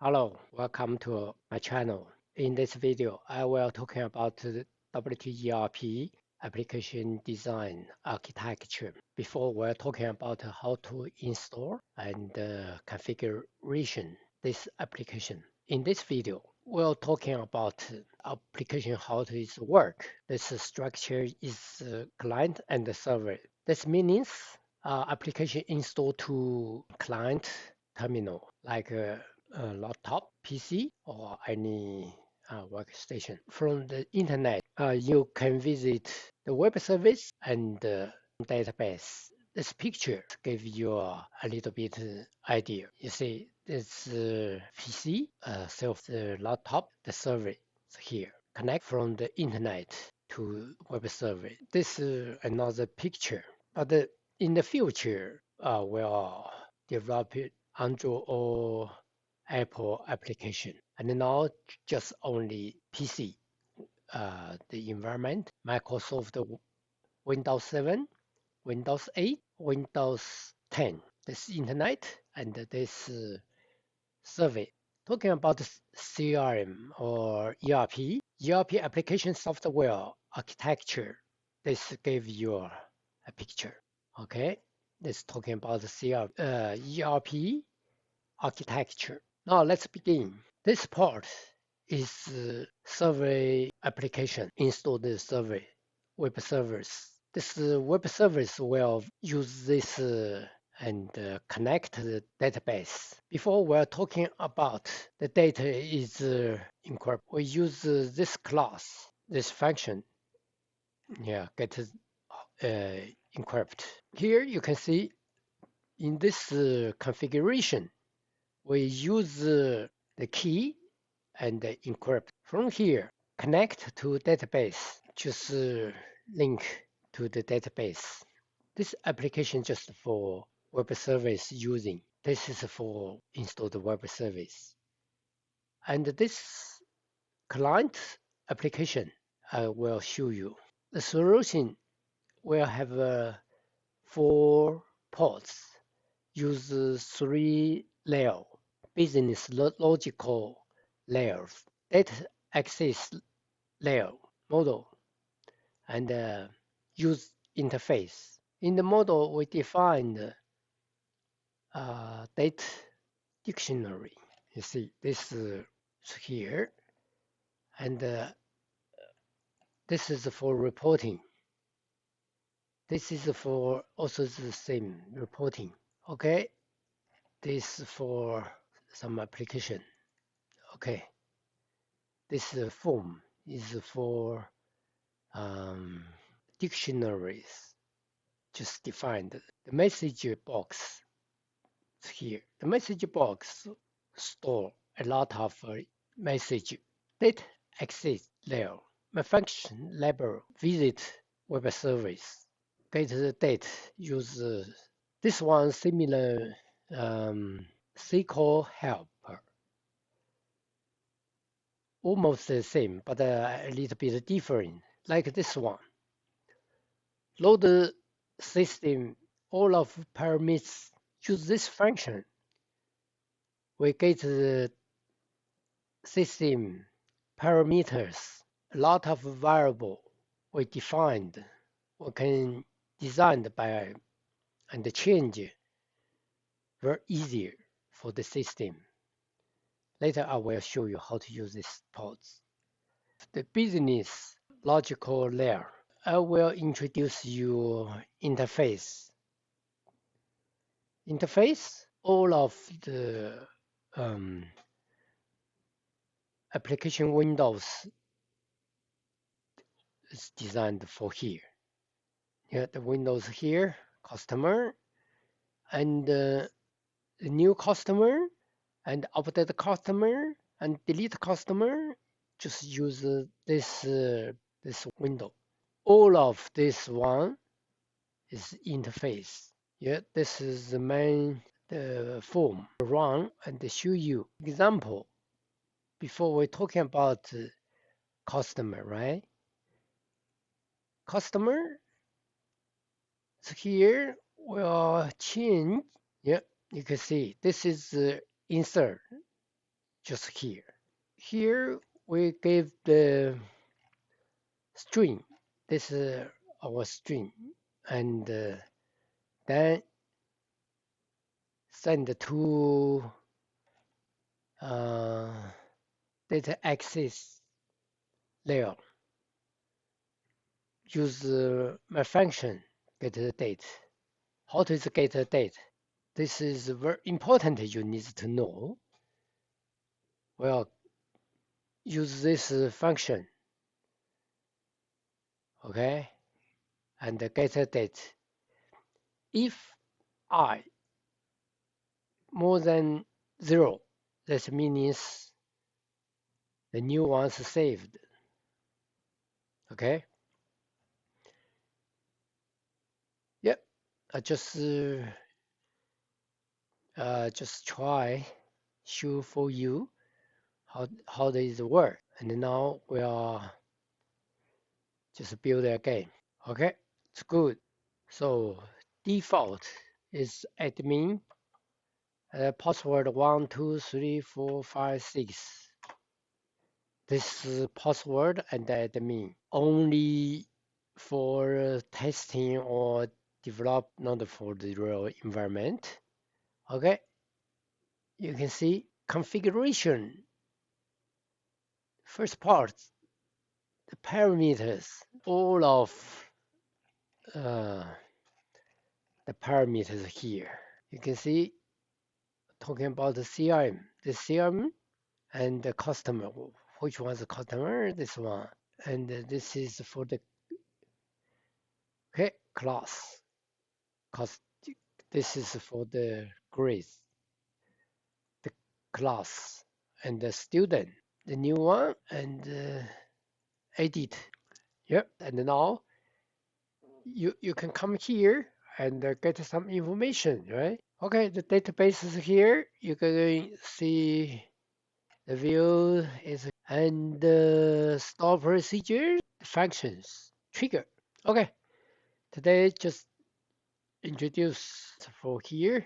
Hello, welcome to my channel. In this video, I will talking about the wterp application design architecture. Before we're talking about how to install and configuration this application. In this video, we're talking about application how it work. This structure is client and the server. This means application installed to client terminal like laptop, PC, or any workstation. From the internet, you can visit the web service and database. This picture gives you a little bit idea. You see, this PC, self the laptop, the server here. Connect from the internet to web server. This is another picture. But in the future, we'll develop it Android or Apple application. And now just only PC, the environment, Microsoft Windows 7, Windows 8, Windows 10, this internet, and this survey. Talking about CRM or ERP application software architecture, this gave you a picture. Okay, this talking about the ERP architecture. Now let's begin. This part is survey application installed the survey web servers. This web service will use this and connect the database. Before we're talking about the data is encrypted, we use this class, this function, get encrypt. Here you can see in this configuration, we use the key and encrypt. From here, connect to database. Just link to the database. This application just for web service using. This is for installed web service. And this client application, I will show you. The solution will have 4 ports. Use 3 layers. Business logical layers, data access layer, model, and use interface. In the model, we defined data dictionary. You see this here, and this is for reporting. This is for also the same reporting. Okay, this for some application. Okay, this form is for dictionaries. Just defined the message box here. The message box store a lot of message. Data access layer. My function label visit web service. Get the date. Use this one similar SQL helper. Almost the same, but a little bit different. Like this one. Load the system all of parameters. Use this function. We get the system parameters. A lot of variable we defined. We can design by and change very easier for the system. Later I will show you how to use these ports. The business logical layer. I will introduce you interface. Interface, all of the application windows is designed for here. Here the windows here, customer, and the new customer, and update customer, and delete customer. Just use this window. All of this one is interface. Yeah, this is the main form. Run and show you example. Before we're talking about customer, right? Customer, so here we'll change. Yeah, you can see this is insert. just here. Here we give the string. This is our string, and then send to uh, data access layer. Use my function get the date. How to get the date? This is very important. You need to know. Well, use this function, okay, and get the date. If I more than 0, that means the new one's saved. Okay. Yep. I just try show for you how does it work. And now we are just build again. Okay. It's good. So default is admin, password 1234566. This is password and admin only for testing or develop, not for the real environment. Okay, you can see configuration. First part, the parameters, all of uh, the parameters here. You can see talking about the CRM and the customer. Which one's the customer? This one. And this is for the okay, class. Cause this is for the grades, the class, and the student. The new one and edit. Yep. And now you can come here and get some information, right? Okay, the database is here. You can see the view is and store procedures, functions, trigger. Okay, today just introduce for here.